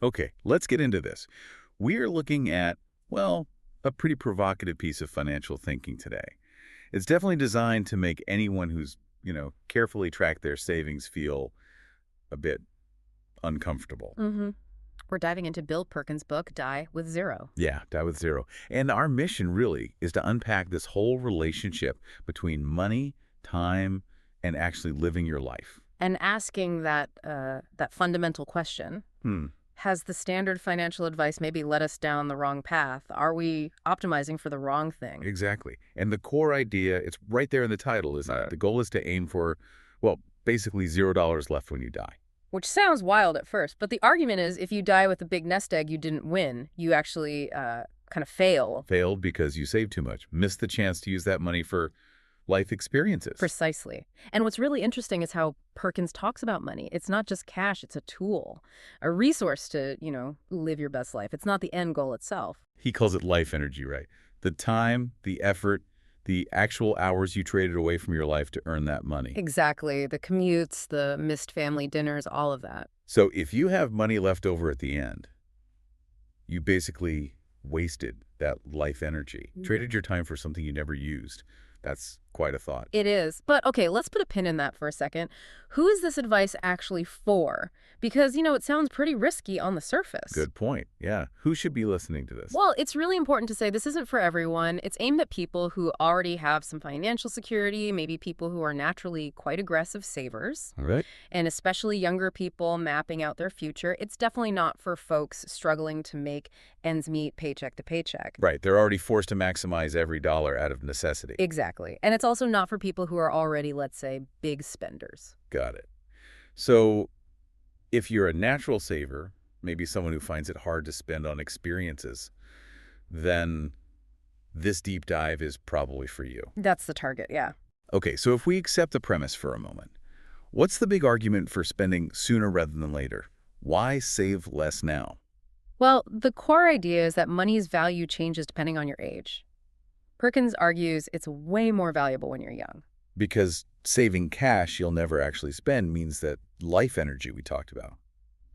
Okay, let's get into this. We are looking at, well, a pretty provocative piece of financial thinking today. It's definitely designed to make anyone who's, carefully tracked their savings feel a bit uncomfortable. Mm-hmm. We're diving into Bill Perkins' book, Die with Zero. Yeah, die with zero. And our mission really is to unpack this whole relationship between money, time, and actually living your life. And asking that fundamental question, Hmm. has the standard financial advice maybe led us down the wrong path? Are we optimizing for the wrong thing? Exactly. And the core idea, it's right there in the title, is the goal is to aim for, well, basically $0 left when you die. Which sounds wild at first, but the argument is if you die with a big nest egg, you didn't win. You actually kind of fail. Failed because you saved too much. Missed the chance to use that money for life experiences. Precisely. And what's really interesting is how Perkins talks about money. It's not just cash, it's a tool, a resource to, live your best life. It's not the end goal itself. He calls it life energy, right? The time, the effort, the actual hours you traded away from your life to earn that money. Exactly. The commutes, the missed family dinners, all of that. So if you have money left over at the end, you basically wasted that life energy, traded your time for something you never used. That's quite a thought. It is. But okay, let's put a pin in that for a second. Who is this advice actually for? Because, it sounds pretty risky on the surface. Good point. Yeah. Who should be listening to this? Well, it's really important to say this isn't for everyone. It's aimed at people who already have some financial security, maybe people who are naturally quite aggressive savers, All right. and especially younger people mapping out their future. It's definitely not for folks struggling to make ends meet paycheck to paycheck. Right. They're already forced to maximize every dollar out of necessity. Exactly. And it's also not for people who are already, let's say, big spenders. Got it. So if you're a natural saver, maybe someone who finds it hard to spend on experiences, then this deep dive is probably for you. That's the target, yeah. Okay, so if we accept the premise for a moment, what's the big argument for spending sooner rather than later? Why save less now? Well, the core idea is that money's value changes depending on your age. Perkins argues it's way more valuable when you're young. Because saving cash you'll never actually spend means that life energy we talked about,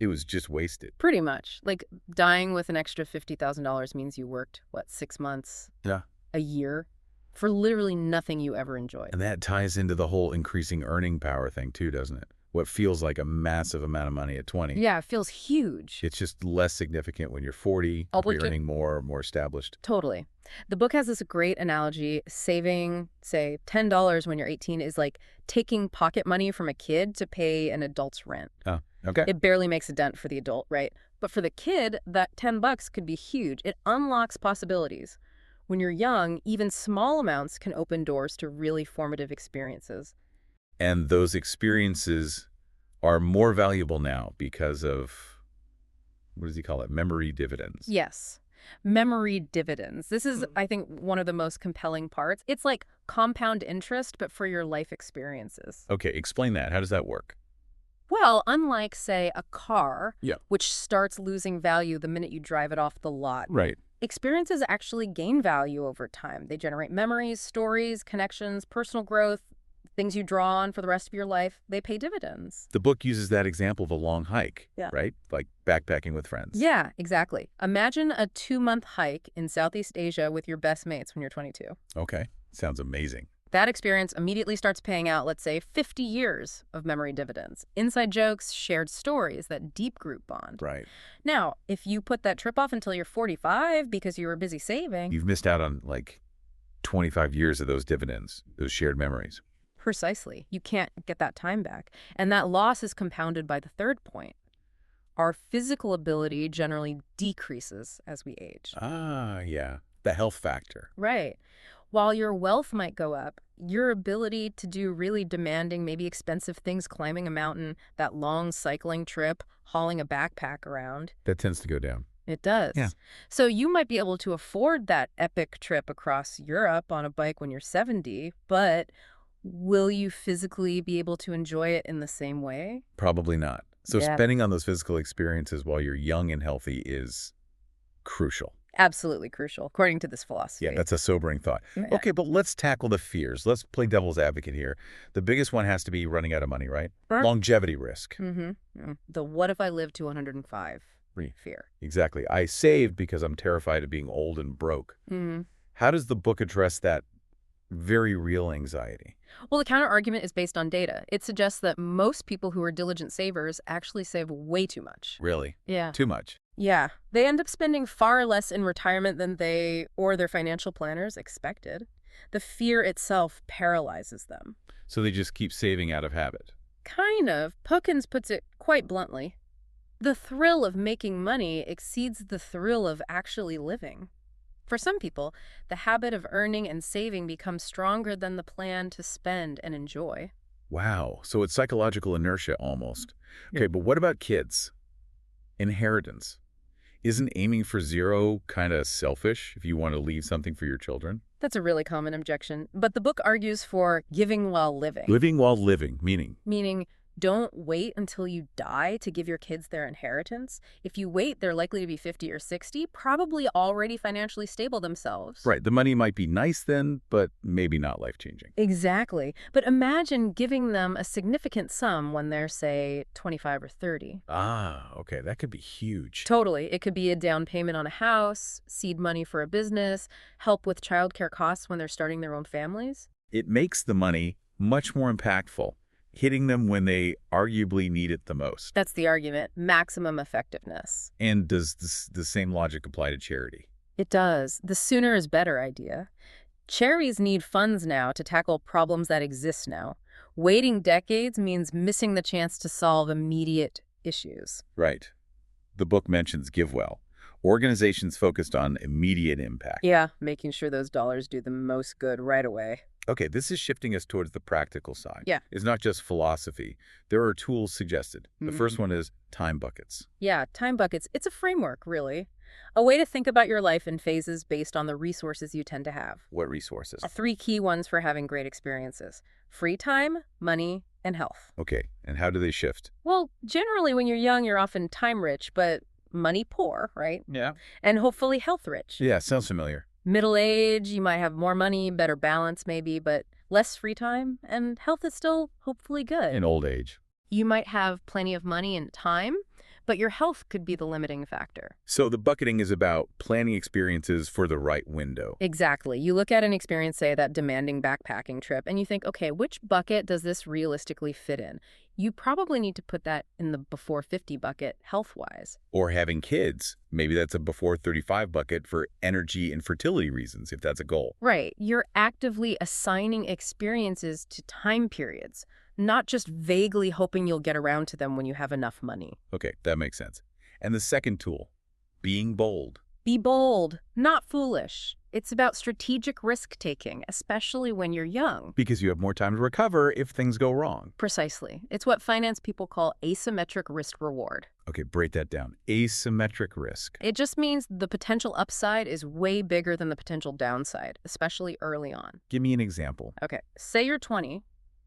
it was just wasted. Pretty much. Like, dying with an extra $50,000 means you worked, 6 months? Yeah. A year? For literally nothing you ever enjoyed. And that ties into the whole increasing earning power thing too, doesn't it? What feels like a massive amount of money at 20. Yeah, it feels huge. It's just less significant when you're 40, you're earning more established. Totally. The book has this great analogy. Saving, say, $10 when you're 18 is like taking pocket money from a kid to pay an adult's rent. Oh, okay. It barely makes a dent for the adult, right? But for the kid, that $10 could be huge. It unlocks possibilities. When you're young, even small amounts can open doors to really formative experiences. And those experiences are more valuable now because of, what does he call it, memory dividends? Yes. Memory dividends. This is, I think, one of the most compelling parts. It's like compound interest, but for your life experiences. Okay, explain that. How does that work? Well, unlike, say, a car, Yeah. which starts losing value the minute you drive it off the lot, Right. experiences actually gain value over time. They generate memories, stories, connections, personal growth, things you draw on for the rest of your life. They pay dividends. The book uses that example of a long hike, Yeah. right? Like backpacking with friends. Yeah, exactly. Imagine a 2-month hike in Southeast Asia with your best mates when you're 22. Okay, sounds amazing. That experience immediately starts paying out, let's say, 50 years of memory dividends. Inside jokes, shared stories, that deep group bond. Right. Now, if you put that trip off until you're 45 because you were busy saving... You've missed out on like 25 years of those dividends, those shared memories. Precisely. You can't get that time back. And that loss is compounded by the third point. Our physical ability generally decreases as we age. Ah, yeah. The health factor. Right. While your wealth might go up, your ability to do really demanding, maybe expensive things, climbing a mountain, that long cycling trip, hauling a backpack around, That tends to go down. it does. Yeah. So you might be able to afford that epic trip across Europe on a bike when you're 70, but will you physically be able to enjoy it in the same way? Probably not. So Yeah. spending on those physical experiences while you're young and healthy is crucial. Absolutely crucial, according to this philosophy. Yeah, that's a sobering thought. Yeah. Okay, but let's tackle the fears. Let's play devil's advocate here. The biggest one has to be running out of money, right? Sure. Longevity risk. Mm-hmm. The what if I live to 105? fear. Exactly. I save because I'm terrified of being old and broke. Mm. How does the book address that very real anxiety? Well, the counter-argument is based on data. It suggests that most people who are diligent savers actually save way too much. Really? Yeah. Too much. Yeah. They end up spending far less in retirement than they or their financial planners expected. The fear itself paralyzes them. So they just keep saving out of habit. Kind of. Perkins puts it quite bluntly. The thrill of making money exceeds the thrill of actually living. For some people, the habit of earning and saving becomes stronger than the plan to spend and enjoy. Wow. So it's psychological inertia almost. Yeah. Okay, but what about kids? Inheritance. Isn't aiming for zero kind of selfish if you want to leave something for your children? That's a really common objection, but the book argues for giving while living. Living while living, meaning? Meaning, don't wait until you die to give your kids their inheritance. If you wait, they're likely to be 50 or 60, probably already financially stable themselves. Right, the money might be nice then, but maybe not life-changing. Exactly. But imagine giving them a significant sum when they're, say, 25 or 30. Ah, okay, that could be huge. Totally. It could be a down payment on a house, seed money for a business, help with childcare costs when they're starting their own families. It makes the money much more impactful, hitting them when they arguably need it the most. That's the argument. Maximum effectiveness. And does the same logic apply to charity? It does. The sooner is better idea. Charities need funds now to tackle problems that exist now. Waiting decades means missing the chance to solve immediate issues. Right. The book mentions GiveWell, organizations focused on immediate impact. Yeah, making sure those dollars do the most good right away. Okay, this is shifting us towards the practical side. Yeah. It's not just philosophy. There are tools suggested. The first one is time buckets. Yeah, time buckets. It's a framework, really. A way to think about your life in phases based on the resources you tend to have. What resources? 3 key ones for having great experiences: free time, money, and health. Okay, and how do they shift? Well, generally when you're young, you're often time rich, but money poor, right? Yeah. And hopefully health rich. Yeah, sounds familiar. Middle age, you might have more money, better balance maybe, but less free time, and health is still hopefully good. In old age. You might have plenty of money and time, but your health could be the limiting factor. So the bucketing is about planning experiences for the right window. Exactly. You look at an experience, say that demanding backpacking trip, and you think, okay, which bucket does this realistically fit in? You probably need to put that in the before 50 bucket health-wise. Or having kids. Maybe that's a before 35 bucket for energy and fertility reasons, if that's a goal. Right. You're actively assigning experiences to time periods, not just vaguely hoping you'll get around to them when you have enough money. Okay, that makes sense. And the second tool, being bold. Be bold, not foolish. It's about strategic risk-taking, especially when you're young. Because you have more time to recover if things go wrong. Precisely. It's what finance people call asymmetric risk-reward. Okay, break that down. Asymmetric risk. It just means the potential upside is way bigger than the potential downside, especially early on. Give me an example. Okay, say you're 20.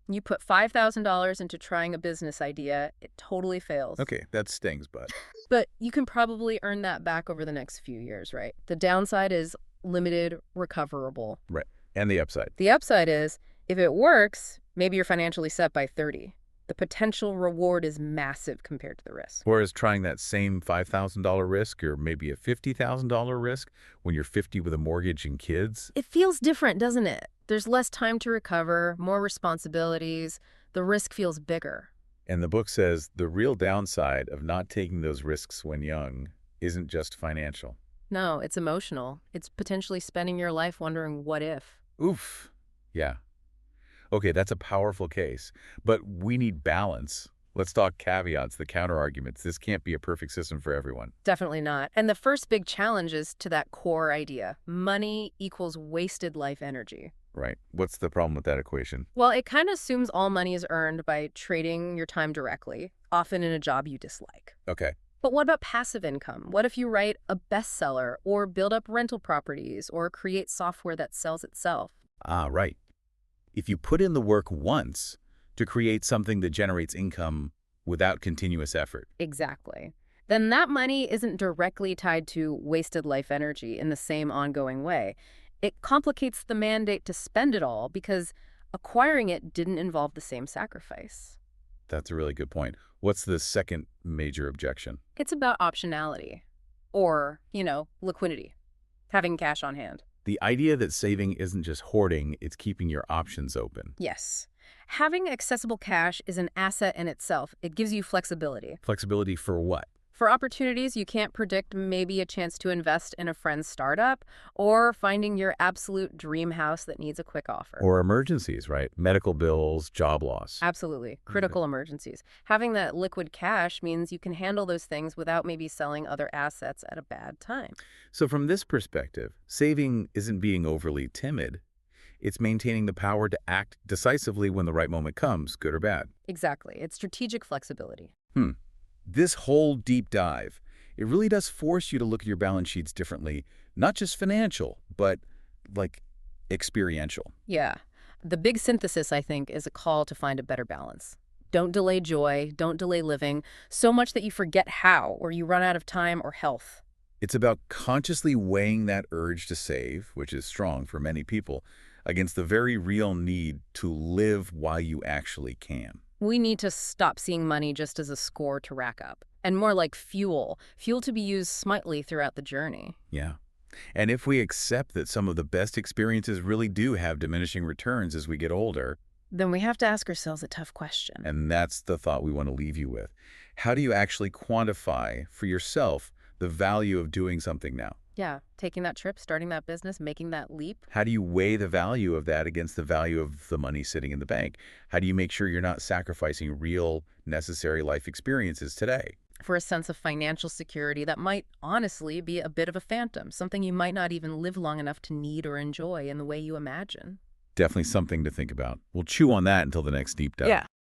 You put $5,000 into trying a business idea. It totally fails. Okay, that stings, but... But you can probably earn that back over the next few years, right? The downside is limited, recoverable. Right. And the upside. The upside is, if it works, maybe you're financially set by 30. The potential reward is massive compared to the risk. Whereas trying that same $5,000 risk or maybe a $50,000 risk when you're 50 with a mortgage and kids. It feels different, doesn't it? There's less time to recover, more responsibilities. The risk feels bigger. And the book says the real downside of not taking those risks when young isn't just financial. No, it's emotional. It's potentially spending your life wondering what if. Oof. Yeah. Okay, that's a powerful case. But we need balance. Let's talk caveats, the counter-arguments. This can't be a perfect system for everyone. Definitely not. And the first big challenge is to that core idea. Money equals wasted life energy. Right. What's the problem with that equation? Well, it kind of assumes all money is earned by trading your time directly, often in a job you dislike. Okay. But what about passive income? What if you write a bestseller or build up rental properties or create software that sells itself? Ah, right. If you put in the work once to create something that generates income without continuous effort. Exactly. Then that money isn't directly tied to wasted life energy in the same ongoing way. It complicates the mandate to spend it all because acquiring it didn't involve the same sacrifice. That's a really good point. What's the second major objection? It's about optionality or, liquidity, having cash on hand. The idea that saving isn't just hoarding, it's keeping your options open. Yes. Having accessible cash is an asset in itself. It gives you flexibility. Flexibility for what? For opportunities you can't predict, maybe a chance to invest in a friend's startup or finding your absolute dream house that needs a quick offer. Or emergencies, right? Medical bills, job loss. Absolutely. Critical emergencies. Having that liquid cash means you can handle those things without maybe selling other assets at a bad time. So from this perspective, saving isn't being overly timid. It's maintaining the power to act decisively when the right moment comes, good or bad. Exactly. It's strategic flexibility. This whole deep dive, it really does force you to look at your balance sheets differently, not just financial, but like experiential. Yeah. The big synthesis, I think, is a call to find a better balance. Don't delay joy, don't delay living, so much that you forget how or you run out of time or health. It's about consciously weighing that urge to save, which is strong for many people, against the very real need to live while you actually can. We need to stop seeing money just as a score to rack up, and more like fuel to be used smartly throughout the journey. Yeah. And if we accept that some of the best experiences really do have diminishing returns as we get older, Then we have to ask ourselves a tough question. and that's the thought we want to leave you with, how do you actually quantify for yourself the value of doing something now? Yeah, taking that trip, starting that business, making that leap. How do you weigh the value of that against the value of the money sitting in the bank? How do you make sure you're not sacrificing real, necessary life experiences today? For a sense of financial security that might honestly be a bit of a phantom, something you might not even live long enough to need or enjoy in the way you imagine. Definitely something to think about. We'll chew on that until the next deep dive. Yeah.